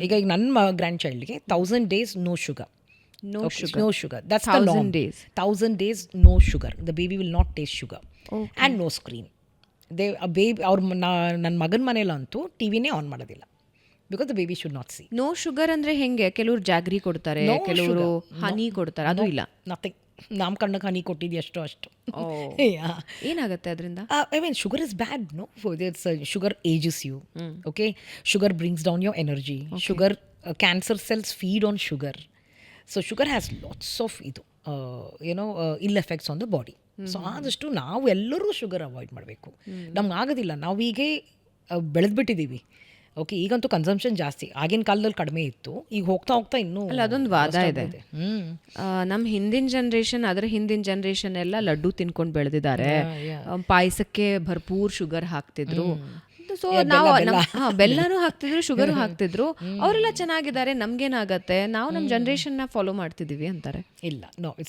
ಈಗ ನನ್ನ grand ಚೈಲ್ಡ್ಗೆ 1000 days no sugar. No Okay, sugar. no sugar. That's the 1000 norm. days. 1000 days no sugar. The baby will not taste sugar. And no screen. Baby ಅವ್ರ ನನ್ನ ಮಗನ ಮನೇಲಂತೂ ಟಿವಿನೇ on ಮಾಡೋದಿಲ್ಲ, because the baby should not see. No sugar ಅಂದ್ರೆ ಹೆಂಗೆ? ಕೆಲವರು jaggery ಕೊಡ್ತಾರೆ, No ಕೆಲವರು sugar. ಹನಿ ಕೊಡ್ತಾರೆ, ಅದು ಇಲ್ಲ. ನಥಿಂಗ್. ನಮ್ಮ ಕಣ್ಣಕ್ಕೆ ಹನಿ ಕೊಟ್ಟಿದ್ದು ಅಷ್ಟು. ಏನಾಗುತ್ತೆ ಅದರಿಂದ? I mean, sugar is bad, no? Sugar ages you, okay? Sugar brings down your energy. Sugar, cancer cells feed on sugar. So sugar has lots of ill effects on the body. So ಆದಷ್ಟು ನಾವು ಎಲ್ಲರೂ sugar avoid ಮಾಡಬೇಕು. ನಮ್ಗೆ ಆಗೋದಿಲ್ಲ, ನಾವೀಗೆ ಬೆಳೆದ್ಬಿಟ್ಟಿದ್ದೀವಿ. Okay, ಈಗಂತೂ consumption ಜಾಸ್ತಿ, ಆಗಿನ ಕಾಲದಲ್ಲಿ ಕಡಿಮೆ ಇತ್ತು, ಈಗ ಹೋಗ್ತಾ ಹೋಗ್ತಾ ಇನ್ನೂ ಅಲ್ಲ, ಅದೊಂದು ವಾದ ಇದೆ. ನಮ್ಮ ಹಿಂದಿನ ಜನ್ರೇಷನ್, ಅದರ ಹಿಂದಿನ ಜನ್ರೇಷನ್ ಎಲ್ಲ ಲಡ್ಡು ತಿನ್ಕೊಂಡು ಬೆಳೆದಿದ್ದಾರೆ. ಪಾಯಸಕ್ಕೆ ಭರ್ಪೂರ್ ಶುಗರ್ ಹಾಕ್ತಿದ್ರು. ಸೊ ನಾವು ಬೆಲ್ಲನೂ ಹಾಕ್ತಿದ್ರು, ಶುಗರ್ ಹಾಕ್ತಿದ್ರು. ಅವರೆಲ್ಲ ಚೆನ್ನಾಗಿದ್ದಾರೆ, ನಮ್ಗೇನಾಗತ್ತೆ, ನಾವು ನಮ್ಮ ಜನ್ರೇಷನ್ನ ಫಾಲೋ ಮಾಡ್ತಿದೀವಿ ಅಂತಾರೆ. ಇಲ್ಲ, ನೋ, ಇಟ್ಸ್